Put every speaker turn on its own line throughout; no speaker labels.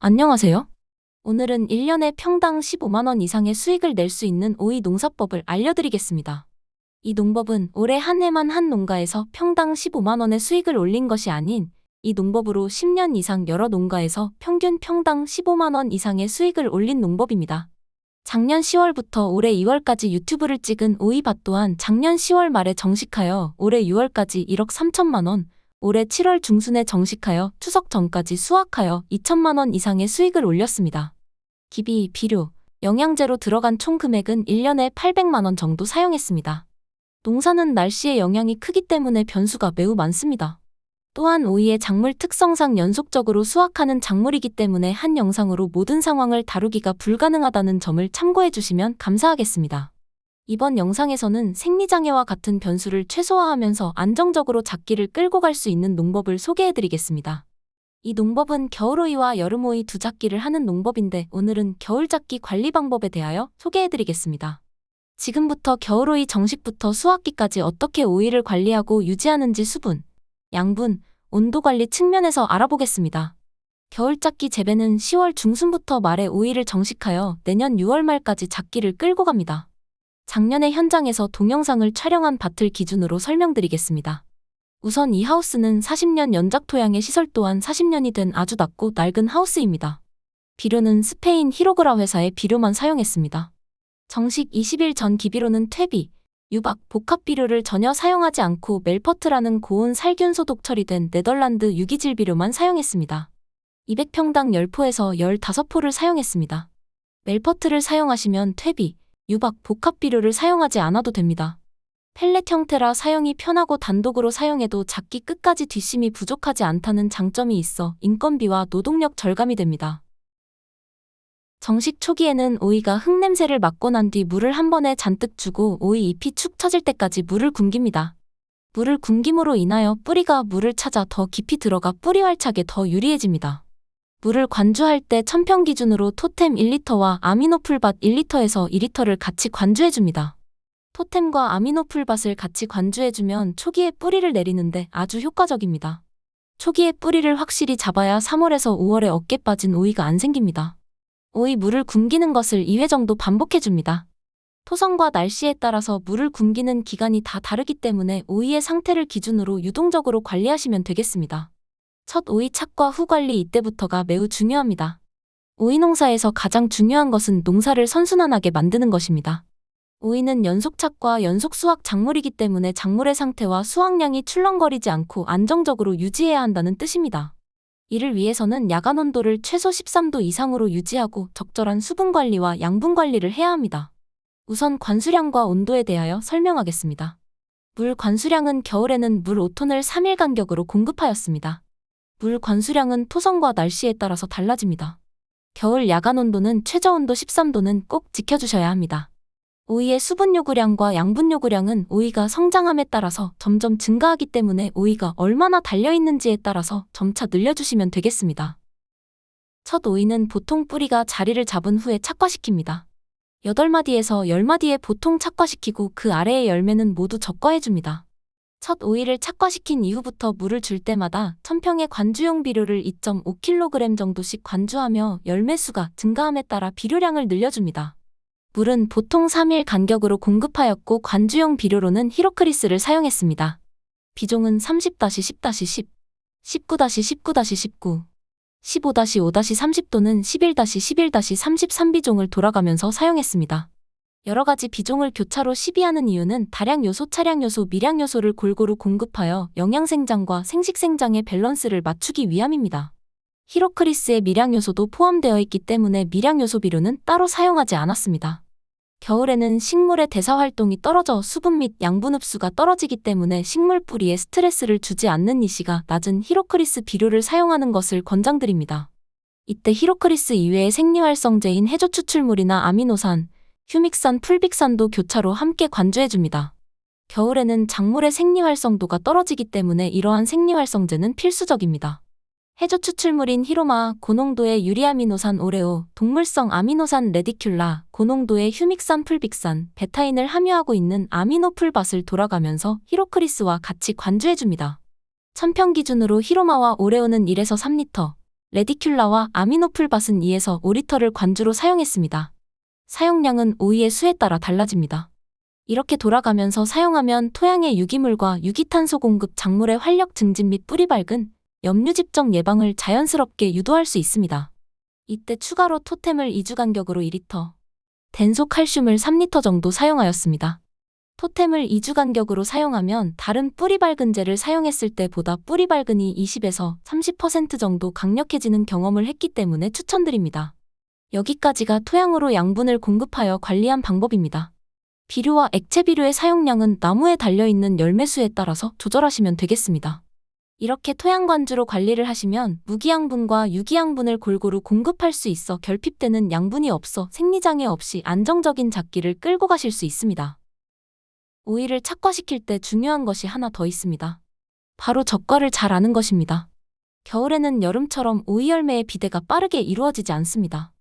안녕하세요. 오늘은 1년에 평당 15만 원 이상의 수익을 낼 수 있는 오이 농사법을 알려드리겠습니다. 이 농법은 올해 한 해만 한 농가에서 평당 15만 원의 수익을 올린 것이 아닌 이 농법으로 10년 이상 여러 농가에서 평균 평당 15만 원 이상의 수익을 올린 농법입니다. 작년 10월부터 올해 2월까지 유튜브를 찍은 오이밭 또한 작년 10월 말에 정식하여 올해 6월까지 1억 3천만 원, 올해 7월 중순에 정식하여 추석 전까지 수확하여 2천만 원 이상의 수익을 올렸습니다. 기비, 비료, 영양제로 들어간 총 금액은 1년에 800만 원 정도 사용했습니다. 농사는 날씨의 영향이 크기 때문에 변수가 매우 많습니다. 또한 오이의 작물 특성상 연속적으로 수확하는 작물이기 때문에 한 영상으로 모든 상황을 다루기가 불가능하다는 점을 참고해 주시면 감사하겠습니다. 이번 영상에서는 생리장애와 같은 변수를 최소화하면서 안정적으로 작기를 끌고 갈 수 있는 농법을 소개해드리겠습니다. 이 농법은 겨울오이와 여름오이 두 작기를 하는 농법인데 오늘은 겨울작기 관리 방법에 대하여 소개해드리겠습니다. 지금부터 겨울오이 정식부터 수확기까지 어떻게 오이를 관리하고 유지하는지 수분, 양분, 온도 관리 측면에서 알아보겠습니다. 겨울작기 재배는 10월 중순부터 말에 오이를 정식하여 내년 6월 말까지 작기를 끌고 갑니다. 작년에 현장에서 동영상을 촬영한 밭을 기준으로 설명드리겠습니다. 우선 이 하우스는 40년 연작 토양의 시설 또한 40년이 된 아주 낮고 낡은 하우스입니다. 비료는 스페인 히로그라 회사의 비료만 사용했습니다. 정식 20일 전 기비로는 퇴비, 유박, 복합 비료를 전혀 사용하지 않고 멜퍼트라는 고온 살균 소독 처리된 네덜란드 유기질 비료만 사용했습니다. 200평당 10포에서 15포를 사용했습니다. 멜퍼트를 사용하시면 퇴비, 유박, 복합 비료를 사용하지 않아도 됩니다. 펠렛 형태라 사용이 편하고 단독으로 사용해도 작기 끝까지 뒷심이 부족하지 않다는 장점이 있어 인건비와 노동력 절감이 됩니다. 정식 초기에는 오이가 흙냄새를 맡고 난 뒤 물을 한 번에 잔뜩 주고 오이 잎이 축 처질 때까지 물을 굶깁니다. 물을 굶김으로 인하여 뿌리가 물을 찾아 더 깊이 들어가 뿌리 활착에 더 유리해집니다. 물을 관주할 때 천평 기준으로 토템 1리터와 아미노풀밭 1리터에서 2리터를 같이 관주해줍니다. 토템과 아미노풀밭을 같이 관주해주면 초기에 뿌리를 내리는데 아주 효과적입니다. 초기에 뿌리를 확실히 잡아야 3월에서 5월에 어깨 빠진 오이가 안 생깁니다. 오이 물을 굶기는 것을 2회 정도 반복해줍니다. 토성과 날씨에 따라서 물을 굶기는 기간이 다 다르기 때문에 오이의 상태를 기준으로 유동적으로 관리하시면 되겠습니다. 첫 오이 착과 후 관리 이때부터가 매우 중요합니다. 오이 농사에서 가장 중요한 것은 농사를 선순환하게 만드는 것입니다. 오이는 연속 착과 연속 수확 작물이기 때문에 작물의 상태와 수확량이 출렁거리지 않고 안정적으로 유지해야 한다는 뜻입니다. 이를 위해서는 야간 온도를 최소 13도 이상으로 유지하고 적절한 수분 관리와 양분 관리를 해야 합니다. 우선 관수량과 온도에 대하여 설명하겠습니다. 물 관수량은 겨울에는 물 5톤을 3일 간격으로 공급하였습니다. 물 관수량은 토성과 날씨에 따라서 달라집니다. 겨울 야간 온도는 최저 온도 13도는 꼭 지켜주셔야 합니다. 오이의 수분 요구량과 양분 요구량은 오이가 성장함에 따라서 점점 증가하기 때문에 오이가 얼마나 달려있는지에 따라서 점차 늘려주시면 되겠습니다. 첫 오이는 보통 뿌리가 자리를 잡은 후에 착과시킵니다. 8마디에서 10마디에 보통 착과시키고 그 아래의 열매는 모두 적과해줍니다. 첫 오이를 착과시킨 이후부터 물을 줄 때마다 1000평의 관주용 비료를 2.5kg 정도씩 관주하며 열매수가 증가함에 따라 비료량을 늘려줍니다. 물은 보통 3일 간격으로 공급하였고 관주용 비료로는 히로크리스를 사용했습니다. 비종은 30-10-10, 19-19-19, 15-5-30 또는 11-11-33비종을 돌아가면서 사용했습니다. 여러가지 비종을 교차로 시비하는 이유는 다량요소, 차량요소, 미량요소를 골고루 공급하여 영양생장과 생식생장의 밸런스를 맞추기 위함입니다. 히로크리스의 미량요소도 포함되어 있기 때문에 미량요소 비료는 따로 사용하지 않았습니다. 겨울에는 식물의 대사활동이 떨어져 수분 및 양분 흡수가 떨어지기 때문에 식물 뿌리에 스트레스를 주지 않는 이시가 낮은 히로크리스 비료를 사용하는 것을 권장드립니다. 이때 히로크리스 이외의 생리활성제인 해조 추출물이나 아미노산, 휴믹산, 풀빅산도 교차로 함께 관주해줍니다. 겨울에는 작물의 생리활성도가 떨어지기 때문에 이러한 생리활성제는 필수적입니다. 해조 추출물인 히로마, 고농도의 유리아미노산 오레오, 동물성 아미노산 레디큘라, 고농도의 휴믹산 풀빅산, 베타인을 함유하고 있는 아미노풀밭을 돌아가면서 히로크리스와 같이 관주해줍니다. 1000평 기준으로 히로마와 오레오는 1에서 3리터, 레디큘라와 아미노풀밭은 2에서 5리터를 관주로 사용했습니다. 사용량은 오이의 수에 따라 달라집니다. 이렇게 돌아가면서 사용하면 토양의 유기물과 유기탄소 공급, 작물의 활력 증진 및 뿌리 밝은 염류 집정 예방을 자연스럽게 유도할 수 있습니다. 이때 추가로 토템을 2주 간격으로 2리터, 덴소 칼슘을 3리터 정도 사용하였습니다. 토템을 2주 간격으로 사용하면 다른 뿌리 밝은제를 사용했을 때보다 뿌리 밝은이 20에서 30% 정도 강력해지는 경험을 했기 때문에 추천드립니다. 여기까지가 토양으로 양분을 공급하여 관리한 방법입니다. 비료와 액체 비료의 사용량은 나무에 달려있는 열매 수에 따라서 조절하시면 되겠습니다. 이렇게 토양 관주로 관리를 하시면 무기양분과 유기양분을 골고루 공급할 수 있어 결핍되는 양분이 없어 생리장애 없이 안정적인 작기를 끌고 가실 수 있습니다. 오이를 착과시킬 때 중요한 것이 하나 더 있습니다. 바로 적과를 잘 아는 것입니다. 겨울에는 여름처럼 오이 열매의 비대가 빠르게 이루어지지 않습니다.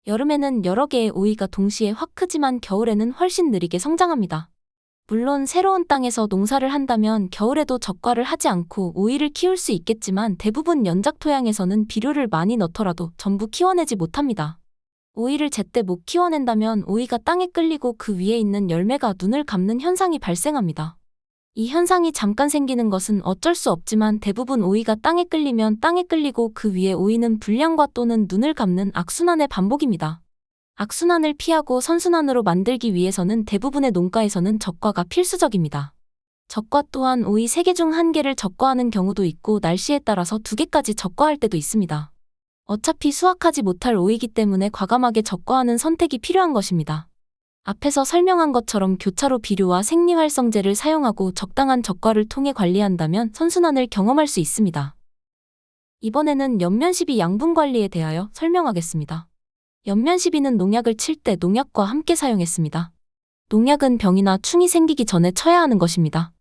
여름에는 여러 개의 오이가 동시에 확 크지만 겨울에는 훨씬 느리게 성장합니다. 물론 새로운 땅에서 농사를 한다면 겨울에도 적과를 하지 않고 오이를 키울 수 있겠지만 대부분 연작 토양에서는 비료를 많이 넣더라도 전부 키워내지 못합니다. 오이를 제때 못 키워낸다면 오이가 땅에 끌리고 그 위에 있는 열매가 눈을 감는 현상이 발생합니다. 이 현상이 잠깐 생기는 것은 어쩔 수 없지만 대부분 오이가 땅에 끌리면 땅에 끌리고 그 위에 오이는 불량과 또는 눈을 감는 악순환의 반복입니다. 악순환을 피하고 선순환으로 만들기 위해서는 대부분의 농가에서는 적과가 필수적입니다. 적과 또한 오이 3개 중 1개를 적과하는 경우도 있고 날씨에 따라서 2개까지 적과할 때도 있습니다. 어차피 수확하지 못할 오이기 때문에 과감하게 적과하는 선택이 필요한 것입니다. 앞에서 설명한 것처럼 교차로 비료와 생리활성제를 사용하고 적당한 적과를 통해 관리한다면 선순환을 경험할 수 있습니다. 이번에는 연면시비 양분 관리에 대하여 설명하겠습니다. 연면시비는 농약을 칠 때 농약과 함께 사용했습니다. 농약은 병이나 충이 생기기 전에 쳐야 하는 것입니다.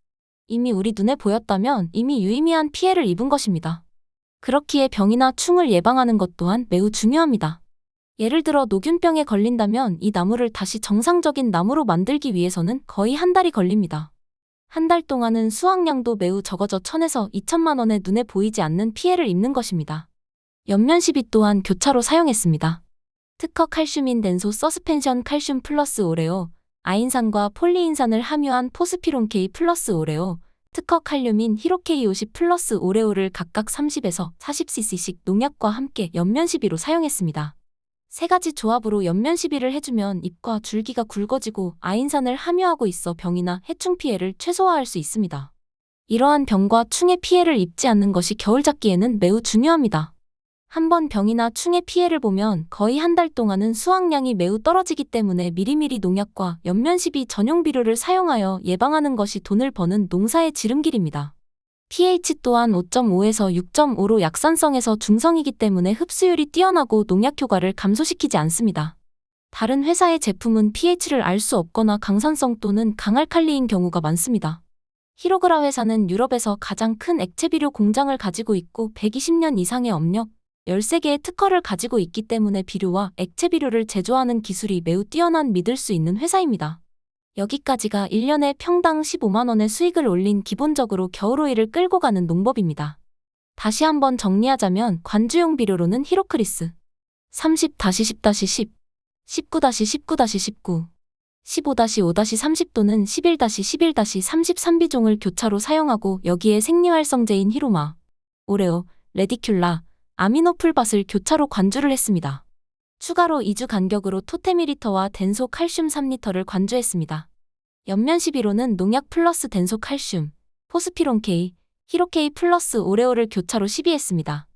이미 우리 눈에 보였다면 이미 유의미한 피해를 입은 것입니다. 그렇기에 병이나 충을 예방하는 것 또한 매우 중요합니다. 예를 들어 노균병에 걸린다면 이 나무를 다시 정상적인 나무로 만들기 위해서는 거의 한 달이 걸립니다. 한 달 동안은 수확량도 매우 적어져 1000에서 2000만 원의 눈에 보이지 않는 피해를 입는 것입니다. 연면시비 또한 교차로 사용했습니다. 특허 칼슘인 덴소 서스펜션 칼슘 플러스 오레오, 아인산과 폴리인산을 함유한 포스피론 K 플러스 오레오, 특허 칼륨인 히로케이 50 플러스 오레오를 각각 30에서 40cc씩 농약과 함께 연면시비로 사용했습니다. 3가지 조합으로 연면시비를 해주면 잎과 줄기가 굵어지고 아인산을 함유하고 있어 병이나 해충 피해를 최소화할 수 있습니다. 이러한 병과 충의 피해를 입지 않는 것이 겨울 작기에는 매우 중요합니다. 한번 병이나 충의 피해를 보면 거의 한 달 동안은 수확량이 매우 떨어지기 때문에 미리미리 농약과 연면시비 전용 비료를 사용하여 예방하는 것이 돈을 버는 농사의 지름길입니다. pH 또한 5.5에서 6.5로 약산성에서 중성이기 때문에 흡수율이 뛰어나고 농약 효과를 감소시키지 않습니다. 다른 회사의 제품은 pH를 알 수 없거나 강산성 또는 강알칼리인 경우가 많습니다. 히로그라 회사는 유럽에서 가장 큰 액체비료 공장을 가지고 있고 120년 이상의 업력, 13개의 특허를 가지고 있기 때문에 비료와 액체비료를 제조하는 기술이 매우 뛰어난 믿을 수 있는 회사입니다. 여기까지가 1년에 평당 15만 원의 수익을 올린 기본적으로 겨울오이를 끌고 가는 농법입니다. 다시 한번 정리하자면 관주용 비료로는 히로크리스 30-10-10, 19-19-19, 15-5-30 또는 11-11-33비종을 교차로 사용하고 여기에 생리활성제인 히로마, 오레오, 레디큘라, 아미노풀밭을 교차로 관주를 했습니다. 추가로 2주 간격으로 토테미리터와 덴소 칼슘 3리터를 관주했습니다. 연면시비로는 농약 플러스 덴소 칼슘, 포스피론 K, 히로케이 플러스 오레오를 교차로 시비했습니다.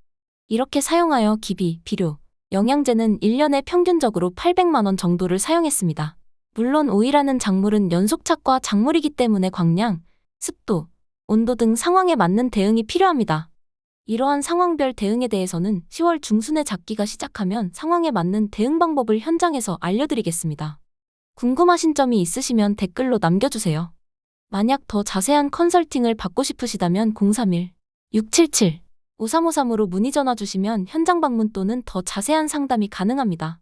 이렇게 사용하여 기비, 비료, 영양제는 1년에 평균적으로 800만 원 정도를 사용했습니다. 물론 오이라는 작물은 연속착과 작물이기 때문에 광량, 습도, 온도 등 상황에 맞는 대응이 필요합니다. 이러한 상황별 대응에 대해서는 10월 중순에 작기가 시작하면 상황에 맞는 대응 방법을 현장에서 알려드리겠습니다. 궁금하신 점이 있으시면 댓글로 남겨주세요. 만약 더 자세한 컨설팅을 받고 싶으시다면 031-677-5353으로 문의 전화 주시면 현장 방문 또는 더 자세한 상담이 가능합니다.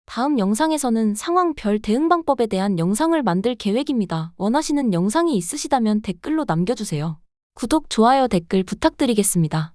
다음 영상에서는 상황별 대응 방법에 대한 영상을 만들 계획입니다. 원하시는 영상이 있으시다면 댓글로 남겨주세요. 구독, 좋아요, 댓글 부탁드리겠습니다.